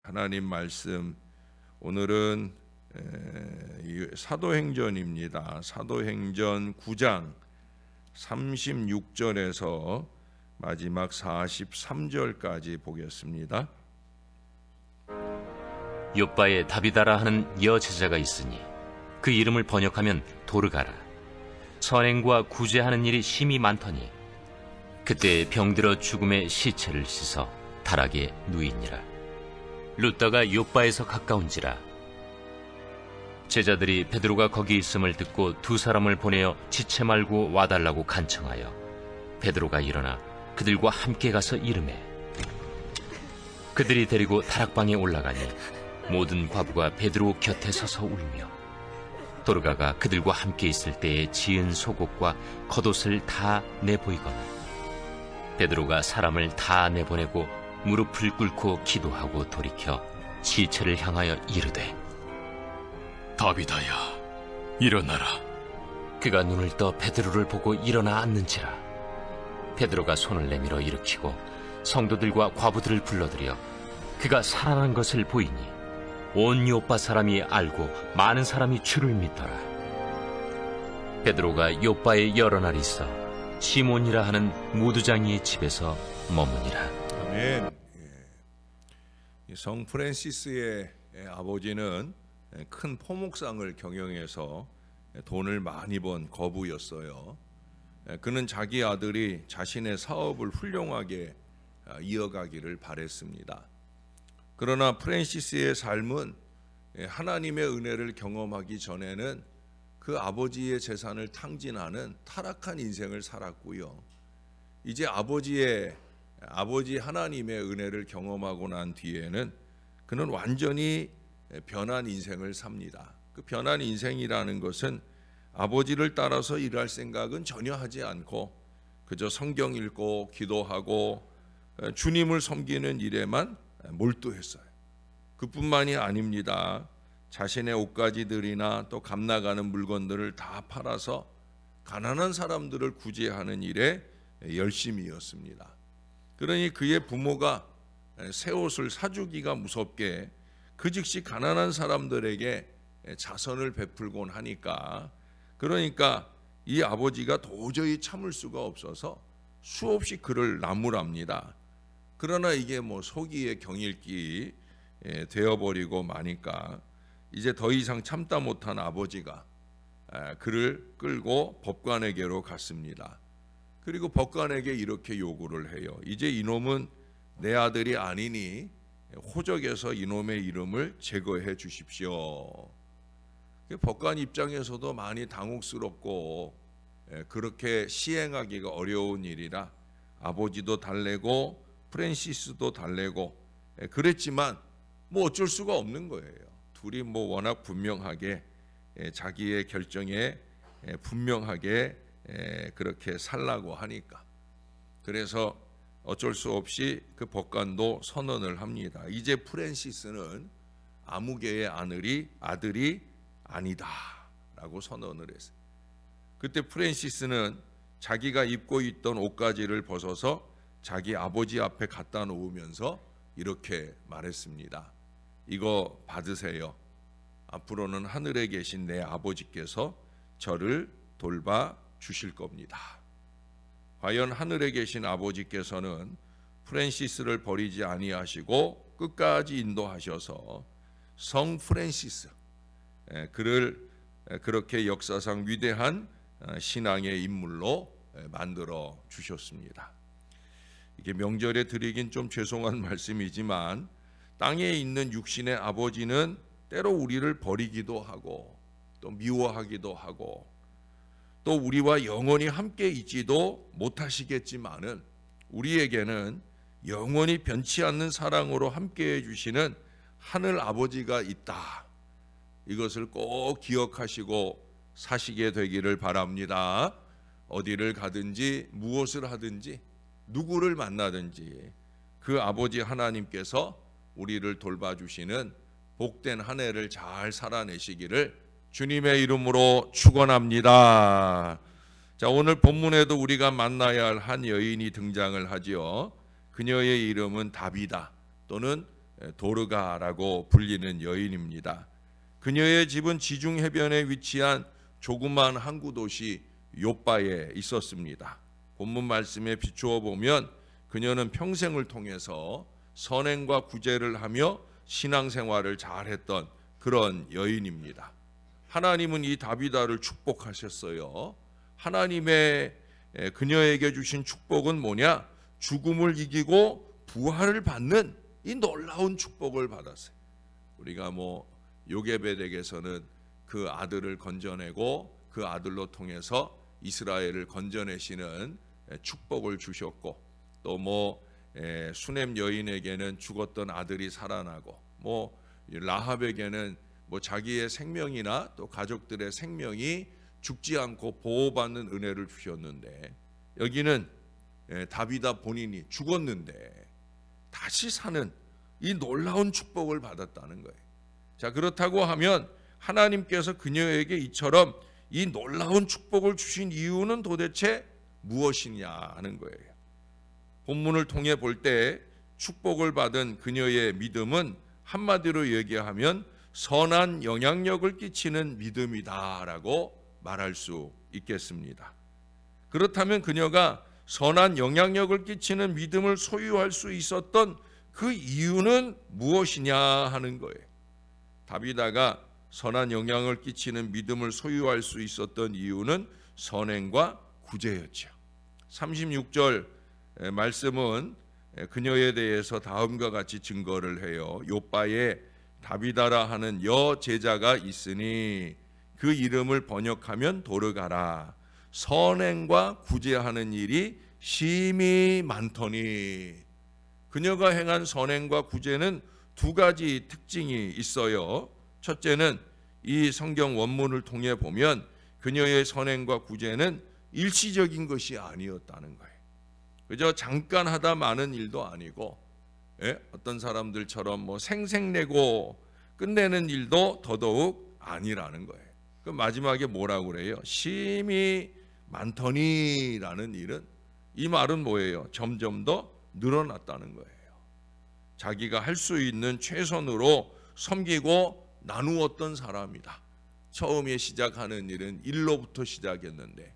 하나님 말씀 오늘은 사도행전입니다. 사도행전 9장 36절에서 마지막 43절까지 보겠습니다. 요빠에 다비다라 하는 여제자가 있으니 그 이름을 번역하면 도르가라. 선행과 구제하는 일이 심히 많더니 그때 병들어 죽음의 시체를 씻어 다락에 누이니라. 룻다가 요빠에서 가까운지라. 제자들이 베드로가 거기 있음을 듣고 두 사람을 보내어 지체 말고 와달라고 간청하여 베드로가 일어나 그들과 함께 가서 이르매 그들이 데리고 다락방에 올라가니 모든 과부가 베드로 곁에 서서 울며 도르가가 그들과 함께 있을 때에 지은 속옷과 겉옷을 다 내보이거늘 베드로가 사람을 다 내보내고 무릎을 꿇고 기도하고 돌이켜 시체를 향하여 이르되 다비다야, 일어나라. 그가 눈을 떠 베드로를 보고 일어나 앉는지라. 베드로가 손을 내밀어 일으키고 성도들과 과부들을 불러들여 그가 살아난 것을 보이니 온 요빠 사람이 알고 많은 사람이 주를 믿더라. 베드로가 요빠에 여러 날 있어 시몬이라 하는 무두장이의 집에서 머무니라. 아멘. 성 프란시스의 아버지는 큰 포목상을 경영해서 돈을 많이 번 거부였어요. 그는 자기 아들이 자신의 사업을 훌륭하게 이어가기를 바랬습니다. 그러나 프란시스의 삶은 하나님의 은혜를 경험하기 전에는 그 아버지의 재산을 탕진하는 타락한 인생을 살았고요. 이제 아버지 하나님의 은혜를 경험하고 난 뒤에는 그는 완전히 변한 인생을 삽니다. 그 변한 인생이라는 것은 아버지를 따라서 일할 생각은 전혀 하지 않고 그저 성경 읽고 기도하고 주님을 섬기는 일에만 몰두했어요. 그뿐만이 아닙니다. 자신의 옷가지들이나 또 값나가는 물건들을 다 팔아서 가난한 사람들을 구제하는 일에 열심이었습니다. 그러니 그의 부모가 새 옷을 사주기가 무섭게 그 즉시 가난한 사람들에게 자선을 베풀곤 하니까 그러니까 이 아버지가 도저히 참을 수가 없어서 수없이 그를 나무랍니다. 그러나 이게 소기의 경일기 되어버리고 마니까 이제 더 이상 참다 못한 아버지가 그를 끌고 법관에게로 갔습니다. 그리고 법관에게 이렇게 요구를 해요. 이제 이놈은 내 아들이 아니니 호적에서 이놈의 이름을 제거해 주십시오. 법관 입장에서도 많이 당혹스럽고 그렇게 시행하기가 어려운 일이라 아버지도 달래고 프란시스도 달래고 그랬지만 어쩔 수가 없는 거예요. 둘이 워낙 분명하게 자기의 결정에 분명하게 그렇게 살라고 하니까 그래서 어쩔 수 없이 그 법관도 선언을 합니다. 이제 프란시스는 아무개의 아들이 아니다 라고 선언을 했어요. 그때 프란시스는 자기가 입고 있던 옷가지를 벗어서 자기 아버지 앞에 갖다 놓으면서 이렇게 말했습니다. 이거 받으세요. 앞으로는 하늘에 계신 내 아버지께서 저를 돌봐 주실 겁니다. 과연 하늘에 계신 아버지께서는 프란시스를 버리지 아니하시고 끝까지 인도하셔서 성 프란시스 그를 그렇게 역사상 위대한 신앙의 인물로 만들어 주셨습니다. 이게 명절에 드리긴 좀 죄송한 말씀이지만 땅에 있는 육신의 아버지는 때로 우리를 버리기도 하고 또 미워하기도 하고 또 우리와 영원히 함께 있지도 못하시겠지만은 우리에게는 영원히 변치 않는 사랑으로 함께 해주시는 하늘 아버지가 있다. 이것을 꼭 기억하시고 사시게 되기를 바랍니다. 어디를 가든지 무엇을 하든지 누구를 만나든지 그 아버지 하나님께서 우리를 돌봐주시는 복된 한 해를 잘 살아내시기를 주님의 이름으로 축원합니다. 자, 오늘 본문에도 우리가 만나야 할 한 여인이 등장을 하지요. 그녀의 이름은 다비다 또는 도르가라고 불리는 여인입니다. 그녀의 집은 지중 해변에 위치한 조그만 항구 도시 욥바에 있었습니다. 본문 말씀에 비추어 보면 그녀는 평생을 통해서 선행과 구제를 하며 신앙생활을 잘했던 그런 여인입니다. 하나님은 이 다비다를 축복하셨어요. 하나님의 그녀에게 주신 축복은 뭐냐? 죽음을 이기고 부활을 받는 이 놀라운 축복을 받았어요. 우리가 요게베덱에서는 그 아들을 건져내고 그 아들로 통해서 이스라엘을 건져내시는 축복을 주셨고, 또 수넴 여인에게는 죽었던 아들이 살아나고, 라합에게는 자기의 생명이나 또 가족들의 생명이 죽지 않고 보호받는 은혜를 주셨는데, 여기는 다비다 본인이 죽었는데 다시 사는 이 놀라운 축복을 받았다는 거예요. 자, 그렇다고 하면 하나님께서 그녀에게 이처럼 이 놀라운 축복을 주신 이유는 도대체 무엇이냐 하는 거예요. 본문을 통해 볼 때 축복을 받은 그녀의 믿음은 한마디로 얘기하면 선한 영향력을 끼치는 믿음이다라고 말할 수 있겠습니다. 그렇다면 그녀가 선한 영향력을 끼치는 믿음을 소유할 수 있었던 그 이유는 무엇이냐 하는 거예요. 다비다가 선한 영향을 끼치는 믿음을 소유할 수 있었던 이유는 선행과 구제였죠. 36절 말씀은 그녀에 대해서 다음과 같이 증거를 해요. 욥바에 다비다라 하는 여제자가 있으니 그 이름을 번역하면 도르가라. 선행과 구제하는 일이 심히 많더니. 그녀가 행한 선행과 구제는 두 가지 특징이 있어요. 첫째는 이 성경 원문을 통해 보면 그녀의 선행과 구제는 일시적인 것이 아니었다는 거예요. 그저 잠깐 하다 마는 일도 아니고, 어떤 사람들처럼 생색내고 끝내는 일도 더더욱 아니라는 거예요. 그 마지막에 뭐라고 그래요? 심히 많더니라는 일은, 이 말은 뭐예요? 점점 더 늘어났다는 거예요. 자기가 할 수 있는 최선으로 섬기고 나누었던 사람이다. 처음에 시작하는 일은 1로부터 시작했는데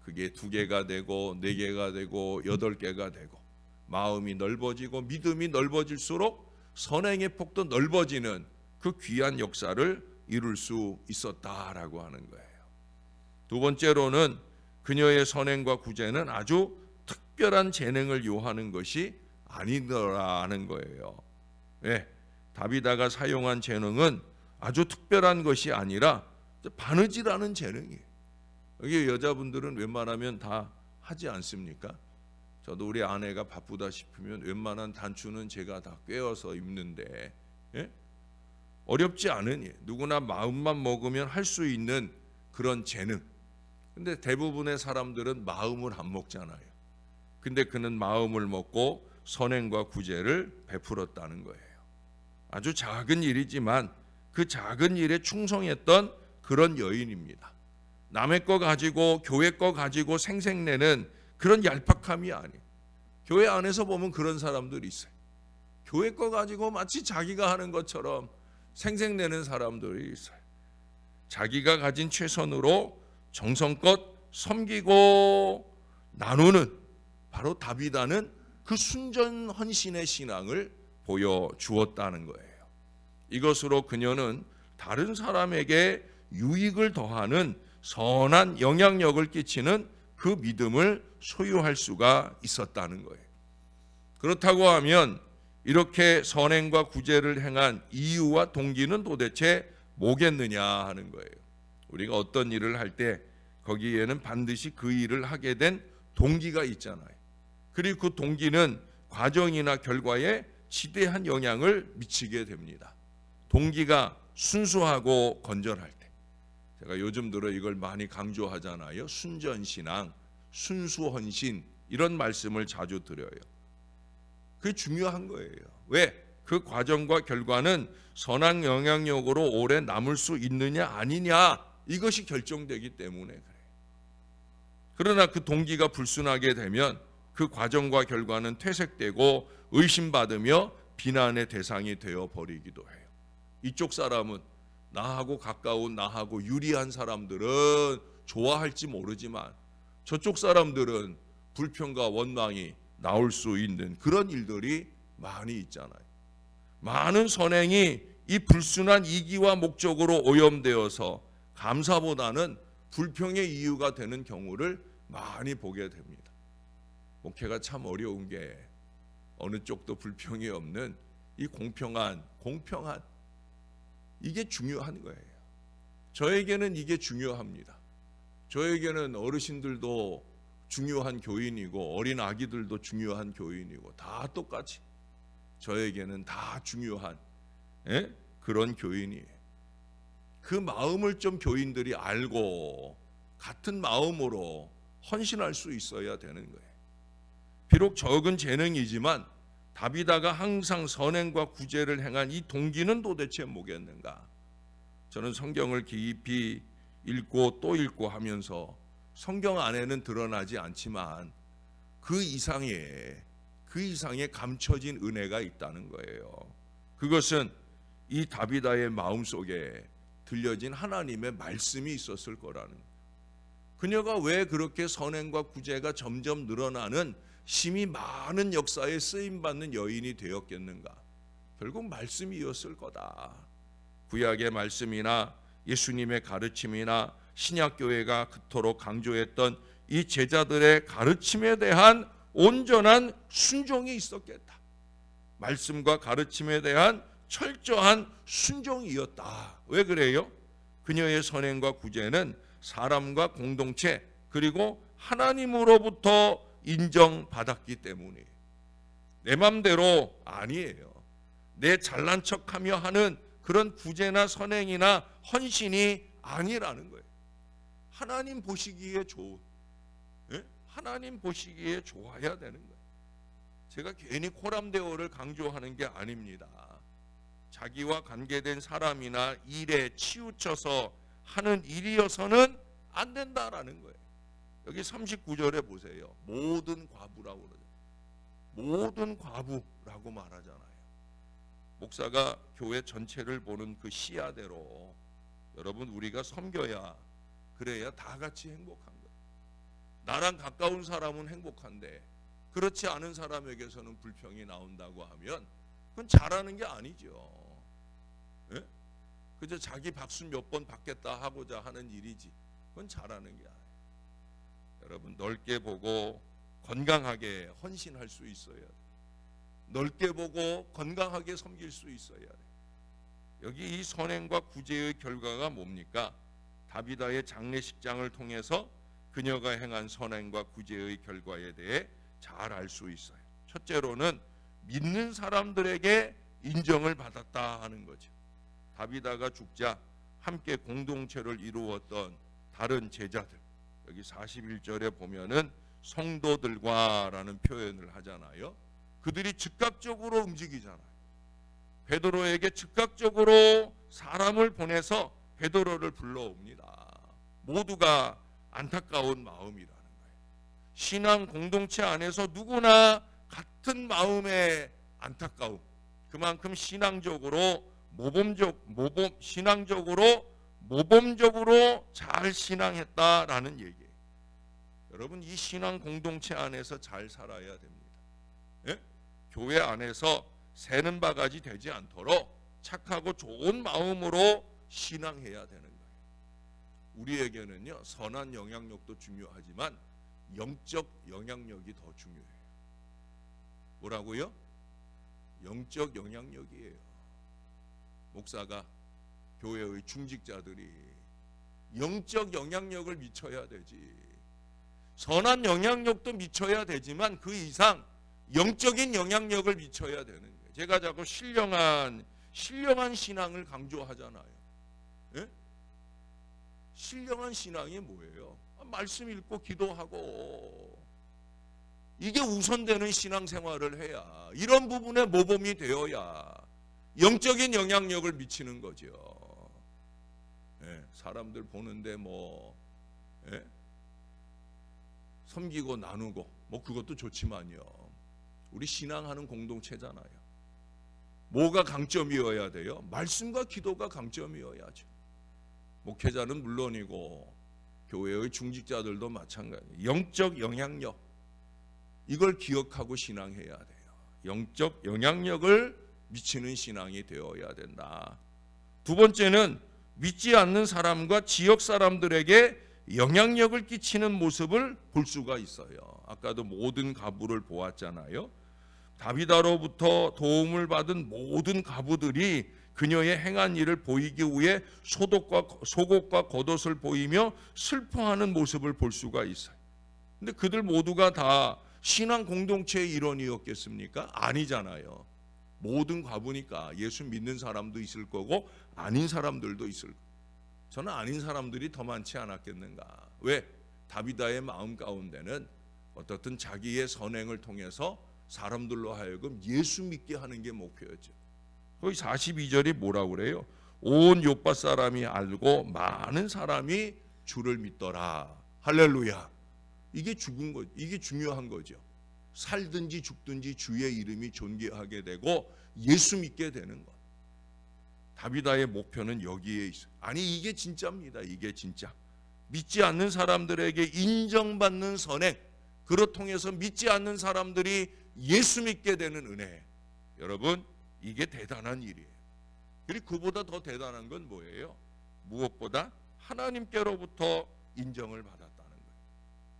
그게 2개가 되고 4개가 되고 8개가 되고, 마음이 넓어지고 믿음이 넓어질수록 선행의 폭도 넓어지는 그 귀한 역사를 이룰 수 있었다라고 하는 거예요. 두 번째로는 그녀의 선행과 구제는 아주 특별한 재능을 요하는 것이 아니더라는 거예요. 다비다가 사용한 재능은 아주 특별한 것이 아니라 바느질하는 재능이에요. 여기 여자분들은 웬만하면 다 하지 않습니까? 저도 우리 아내가 바쁘다 싶으면 웬만한 단추는 제가 다 꿰어서 입는데, 어렵지 않으니 누구나 마음만 먹으면 할 수 있는 그런 재능. 근데 대부분의 사람들은 마음을 안 먹잖아요. 근데 그는 마음을 먹고 선행과 구제를 베풀었다는 거예요. 아주 작은 일이지만 그 작은 일에 충성했던 그런 여인입니다. 남의 거 가지고 교회 거 가지고 생색내는 그런 얄팍함이 아니에요. 교회 안에서 보면 그런 사람들이 있어요. 교회 거 가지고 마치 자기가 하는 것처럼 생색내는 사람들이 있어요. 자기가 가진 최선으로 정성껏 섬기고 나누는, 바로 다비다는 그 순전 헌신의 신앙을 보여주었다는 거예요. 이것으로 그녀는 다른 사람에게 유익을 더하는 선한 영향력을 끼치는 그 믿음을 소유할 수가 있었다는 거예요. 그렇다고 하면 이렇게 선행과 구제를 행한 이유와 동기는 도대체 뭐겠느냐 하는 거예요. 우리가 어떤 일을 할 때 거기에는 반드시 그 일을 하게 된 동기가 있잖아요. 그리고 그 동기는 과정이나 결과에 지대한 영향을 미치게 됩니다. 동기가 순수하고 건전할 때, 제가 요즘 들어 이걸 많이 강조하잖아요. 순전신앙, 순수헌신, 이런 말씀을 자주 드려요. 그게 중요한 거예요. 왜? 그 과정과 결과는 선한 영향력으로 오래 남을 수 있느냐 아니냐, 이것이 결정되기 때문에 그래요. 그러나 그 동기가 불순하게 되면 그 과정과 결과는 퇴색되고 의심받으며 비난의 대상이 되어 버리기도 해요. 이쪽 사람은 나하고 가까운, 나하고 유리한 사람들은 좋아할지 모르지만 저쪽 사람들은 불평과 원망이 나올 수 있는 그런 일들이 많이 있잖아요. 많은 선행이 이 불순한 이기와 목적으로 오염되어서 감사보다는 불평의 이유가 되는 경우를 많이 보게 됩니다. 목회가 참 어려운 게 어느 쪽도 불평이 없는 이 공평한 이게 중요한 거예요. 저에게는 이게 중요합니다. 저에게는 어르신들도 중요한 교인이고 어린 아기들도 중요한 교인이고 다 똑같이 저에게는 다 중요한 그런 교인이에요. 그 마음을 좀 교인들이 알고 같은 마음으로 헌신할 수 있어야 되는 거예요. 비록 적은 재능이지만 다비다가 항상 선행과 구제를 행한 이 동기는 도대체 뭐겠는가? 저는 성경을 깊이 읽고 또 읽고 하면서 성경 안에는 드러나지 않지만 그 이상의 감춰진 은혜가 있다는 거예요. 그것은 이 다비다의 마음속에 들려진 하나님의 말씀이 있었을 거라는 거예요. 그녀가 왜 그렇게 선행과 구제가 점점 늘어나는 심히 많은 역사에 쓰임받는 여인이 되었겠는가? 결국 말씀이었을 거다. 구약의 말씀이나 예수님의 가르침이나 신약교회가 그토록 강조했던 이 제자들의 가르침에 대한 온전한 순종이 있었겠다. 말씀과 가르침에 대한 철저한 순종이었다. 왜 그래요? 그녀의 선행과 구제는 사람과 공동체 그리고 하나님으로부터 인정받았기 때문이에요. 내 맘대로 아니에요. 내 잘난 척하며 하는 그런 구제나 선행이나 헌신이 아니라는 거예요. 하나님 보시기에 좋은, 하나님 보시기에 좋아야 되는 거예요. 제가 괜히 코람데오를 강조하는 게 아닙니다. 자기와 관계된 사람이나 일에 치우쳐서 하는 일이어서는 안 된다라는 거예요. 여기 39절에 보세요. 모든 과부라고 그러죠. 모든 과부라고 말하잖아요. 목사가 교회 전체를 보는 그 시야대로 여러분 우리가 섬겨야 그래야 다 같이 행복한 거예요. 나랑 가까운 사람은 행복한데 그렇지 않은 사람에게서는 불평이 나온다고 하면 그건 잘하는 게 아니죠. 예? 그저 자기 박수 몇 번 받겠다 하고자 하는 일이지 그건 잘하는 게 아니에요. 여러분 넓게 보고 건강하게 헌신할 수 있어야 돼요. 넓게 보고 건강하게 섬길 수 있어야 돼요. 여기 이 선행과 구제의 결과가 뭡니까? 다비다의 장례식장을 통해서 그녀가 행한 선행과 구제의 결과에 대해 잘 알 수 있어요. 첫째로는 믿는 사람들에게 인정을 받았다 하는 거죠. 다비다가 죽자 함께 공동체를 이루었던 다른 제자들, 여기 41절에 보면은 성도들과라는 표현을 하잖아요. 그들이 즉각적으로 움직이잖아요. 베드로에게 즉각적으로 사람을 보내서 베드로를 불러옵니다. 모두가 안타까운 마음이라는 거예요. 신앙 공동체 안에서 누구나 같은 마음의 안타까움, 그만큼 신앙적으로 모범적으로 잘 신앙했다라는 얘기예요. 여러분 이 신앙 공동체 안에서 잘 살아야 됩니다. 예? 교회 안에서 새는 바가지 되지 않도록 착하고 좋은 마음으로 신앙해야 되는 거예요. 우리에게는요 선한 영향력도 중요하지만 영적 영향력이 더 중요해요. 뭐라고요? 영적 영향력이에요. 목사가 교회의 중직자들이 영적 영향력을 미쳐야 되지. 선한 영향력도 미쳐야 되지만 그 이상 영적인 영향력을 미쳐야 되는 거예요. 제가 자꾸 신령한 신앙을 강조하잖아요. 예? 신령한 신앙이 뭐예요? 말씀 읽고 기도하고 이게 우선되는 신앙생활을 해야, 이런 부분에 모범이 되어야 영적인 영향력을 미치는 거죠. 예, 사람들 보는데 예? 섬기고 나누고 그것도 좋지만요. 우리 신앙하는 공동체잖아요. 뭐가 강점이어야 돼요? 말씀과 기도가 강점이어야죠. 목회자는 물론이고 교회의 중직자들도 마찬가지예요. 영적 영향력, 이걸 기억하고 신앙해야 돼요. 영적 영향력을 미치는 신앙이 되어야 된다. 두 번째는 믿지 않는 사람과 지역 사람들에게 영향력을 끼치는 모습을 볼 수가 있어요. 아까도 모든 과부를 보았잖아요. 다비다로부터 도움을 받은 모든 과부들이 그녀의 행한 일을 보이기 위해 속옷과 겉옷을 보이며 슬퍼하는 모습을 볼 수가 있어요. 근데 그들 모두가 다 신앙 공동체의 일원이었겠습니까? 아니잖아요. 모든 과부니까 예수 믿는 사람도 있을 거고 아닌 사람들도 있을 거고. 저는 아닌 사람들이 더 많지 않았겠는가. 왜? 다비다의 마음 가운데는 어떻든 자기의 선행을 통해서 사람들로 하여금 예수 믿게 하는 게 목표였죠. 거기 42절이 뭐라고 그래요? 온 요파 사람이 알고 많은 사람이 주를 믿더라. 할렐루야. 이게 죽은 거, 이게 중요한 거죠. 살든지 죽든지 주의 이름이 존귀하게 되고 예수 믿게 되는 것. 다비다의 목표는 여기에 있어요. 아니 이게 진짜입니다. 이게 진짜. 믿지 않는 사람들에게 인정받는 선행, 그로 통해서 믿지 않는 사람들이 예수 믿게 되는 은혜. 여러분, 이게 대단한 일이에요. 그리고 그보다 더 대단한 건 뭐예요? 무엇보다 하나님께로부터 인정을 받았다는 거예요.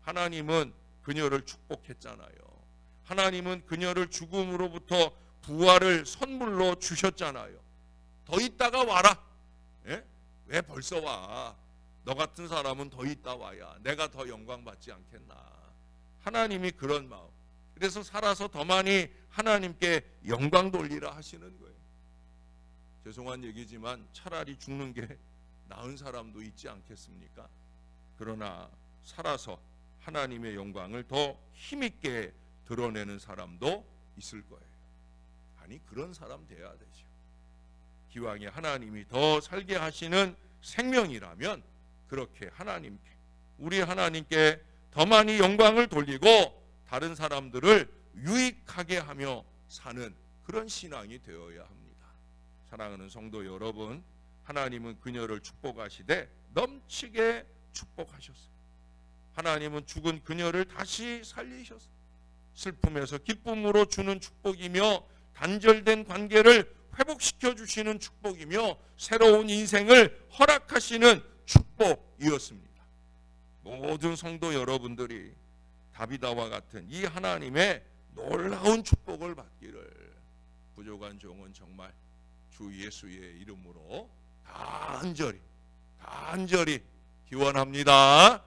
하나님은 그녀를 축복했잖아요. 하나님은 그녀를 죽음으로부터 부활을 선물로 주셨잖아요. 더 있다가 와라. 예? 왜 벌써 와? 너 같은 사람은 더 있다 와야 내가 더 영광 받지 않겠나. 하나님이 그런 마음. 그래서 살아서 더 많이 하나님께 영광 돌리라 하시는 거예요. 죄송한 얘기지만 차라리 죽는 게 나은 사람도 있지 않겠습니까? 그러나 살아서 하나님의 영광을 더 힘있게 드러내는 사람도 있을 거예요. 아니 그런 사람 돼야 되죠. 기왕에 하나님이 더 살게 하시는 생명이라면 그렇게 하나님께, 우리 하나님께 더 많이 영광을 돌리고 다른 사람들을 유익하게 하며 사는 그런 신앙이 되어야 합니다. 사랑하는 성도 여러분, 하나님은 그녀를 축복하시되 넘치게 축복하셨어요. 하나님은 죽은 그녀를 다시 살리셨어요. 슬픔에서 기쁨으로 주는 축복이며 단절된 관계를 회복시켜 주시는 축복이며 새로운 인생을 허락하시는 축복이었습니다. 모든 성도 여러분들이 다비다와 같은 이 하나님의 놀라운 축복을 받기를 부족한 종은 정말 주 예수의 이름으로 간절히 기원합니다.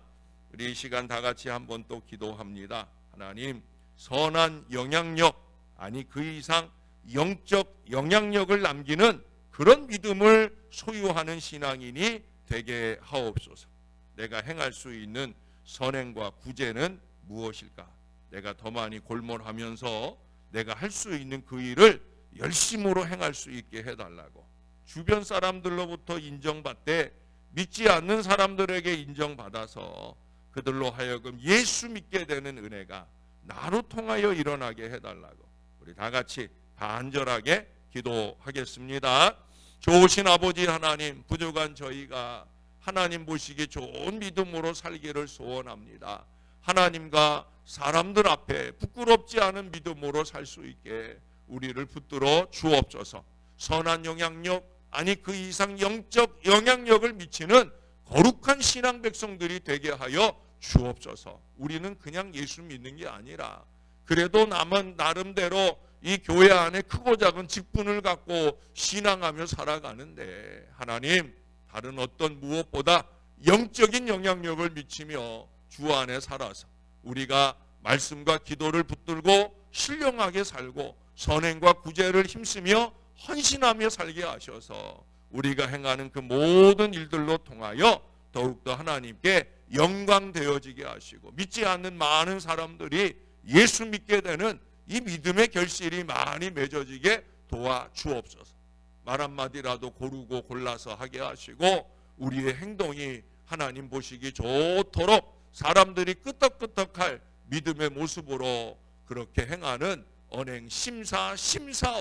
우리 이 시간 다 같이 한번 또 기도합니다. 하나님, 선한 영향력, 아니 그 이상 영적 영향력을 남기는 그런 믿음을 소유하는 신앙인이 되게 하옵소서. 내가 행할 수 있는 선행과 구제는 무엇일까? 내가 더 많이 골몰하면서 내가 할 수 있는 그 일을 열심으로 행할 수 있게 해달라고. 주변 사람들로부터 인정받되 믿지 않는 사람들에게 인정받아서 그들로 하여금 예수 믿게 되는 은혜가 나로 통하여 일어나게 해달라고. 우리 다 같이 간절하게 기도하겠습니다. 좋으신 아버지 하나님, 부족한 저희가 하나님 보시기 좋은 믿음으로 살기를 소원합니다. 하나님과 사람들 앞에 부끄럽지 않은 믿음으로 살 수 있게 우리를 붙들어 주옵소서. 선한 영향력, 아니 그 이상 영적 영향력을 미치는 거룩한 신앙 백성들이 되게 하여 주옵소서. 우리는 그냥 예수 믿는 게 아니라 그래도 남은 나름대로 이 교회 안에 크고 작은 직분을 갖고 신앙하며 살아가는데 하나님, 다른 어떤 무엇보다 영적인 영향력을 미치며 주 안에 살아서 우리가 말씀과 기도를 붙들고 신령하게 살고 선행과 구제를 힘쓰며 헌신하며 살게 하셔서 우리가 행하는 그 모든 일들로 통하여 더욱더 하나님께 영광 되어지게 하시고 믿지 않는 많은 사람들이 예수 믿게 되는 이 믿음의 결실이 많이 맺어지게 도와주옵소서. 말 한마디라도 고르고 골라서 하게 하시고 우리의 행동이 하나님 보시기 좋도록 사람들이 끄떡끄떡할 믿음의 모습으로 그렇게 행하는 언행 심사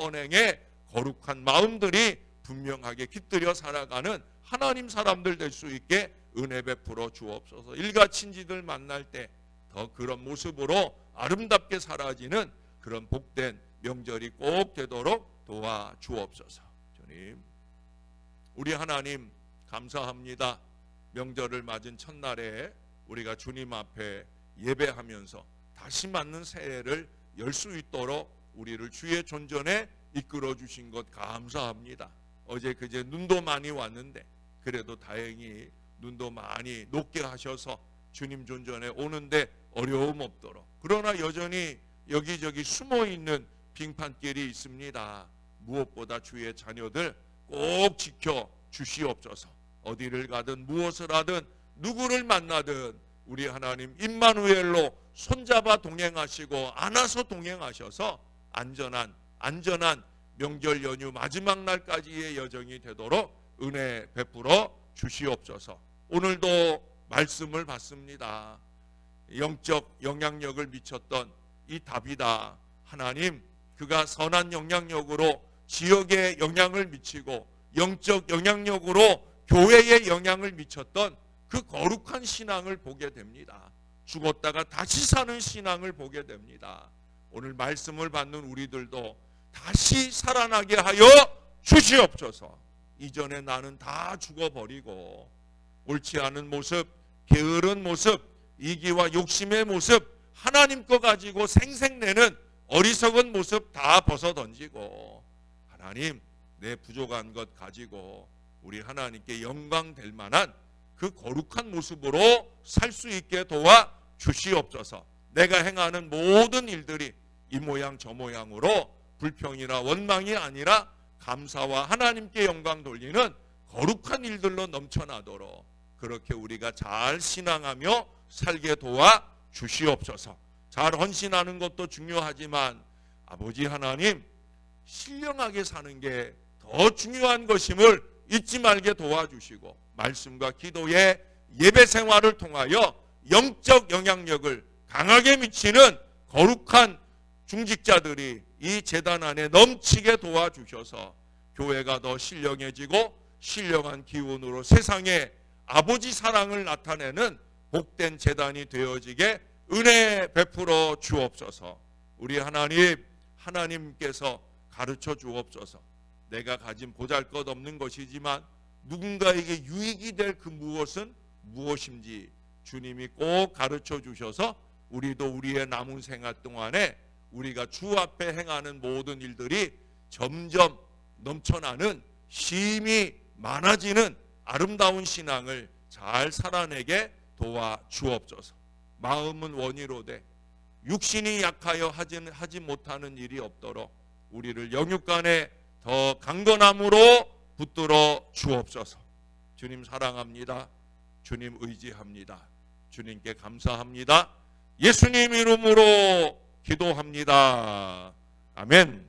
언행의 거룩한 마음들이 분명하게 깃들여 살아가는 하나님 사람들 될 수 있게 은혜 베풀어 주옵소서. 일가 친지들 만날 때 더 그런 모습으로 아름답게 사라지는 그런 복된 명절이 꼭 되도록 도와 주옵소서. 주님, 우리 하나님 감사합니다. 명절을 맞은 첫날에 우리가 주님 앞에 예배하면서 다시 맞는 새해를 열 수 있도록 우리를 주의 존전에 이끌어 주신 것 감사합니다. 어제 그제 눈도 많이 왔는데 그래도 다행히 눈도 많이 녹게 하셔서 주님 존전에 오는데 어려움 없도록, 그러나 여전히 여기저기 숨어있는 빙판길이 있습니다. 무엇보다 주의 자녀들 꼭 지켜 주시옵소서. 어디를 가든 무엇을 하든 누구를 만나든 우리 하나님 임마누엘로 손잡아 동행하시고 안아서 동행하셔서 안전한 명절 연휴 마지막 날까지의 여정이 되도록 은혜 베풀어 주시옵소서. 오늘도 말씀을 받습니다. 영적 영향력을 미쳤던 이 다비다, 하나님 그가 선한 영향력으로 지역에 영향을 미치고 영적 영향력으로 교회에 영향을 미쳤던 그 거룩한 신앙을 보게 됩니다. 죽었다가 다시 사는 신앙을 보게 됩니다. 오늘 말씀을 받는 우리들도 다시 살아나게 하여 주시옵소서. 이전에 나는 다 죽어버리고 옳지 않은 모습, 게으른 모습, 이기와 욕심의 모습, 하나님 거 가지고 생색내는 어리석은 모습 다 벗어던지고 하나님 내 부족한 것 가지고 우리 하나님께 영광 될 만한 그 거룩한 모습으로 살 수 있게 도와 주시옵소서. 내가 행하는 모든 일들이 이 모양 저 모양으로 불평이나 원망이 아니라 감사와 하나님께 영광 돌리는 거룩한 일들로 넘쳐나도록 그렇게 우리가 잘 신앙하며 살게 도와 주시옵소서. 잘 헌신하는 것도 중요하지만 아버지 하나님 신령하게 사는 게 더 중요한 것임을 잊지 말게 도와주시고 말씀과 기도의 예배 생활을 통하여 영적 영향력을 강하게 미치는 거룩한 중직자들이 이 제단 안에 넘치게 도와주셔서 교회가 더 신령해지고 신령한 기운으로 세상에 아버지 사랑을 나타내는 복된 제단이 되어지게 은혜 베풀어 주옵소서. 우리 하나님께서 가르쳐 주옵소서. 내가 가진 보잘것없는 것이지만 누군가에게 유익이 될 그 무엇은 무엇인지 주님이 꼭 가르쳐 주셔서 우리도 우리의 남은 생활 동안에 우리가 주 앞에 행하는 모든 일들이 점점 넘쳐나는 힘이 많아지는 아름다운 신앙을 잘 살아내게 도와 주옵소서. 마음은 원이로되 육신이 약하여 하지 못하는 일이 없도록 우리를 영육간에 더 강건함으로 붙들어 주옵소서. 주님 사랑합니다. 주님 의지합니다. 주님께 감사합니다. 예수님 이름으로 기도합니다. 아멘.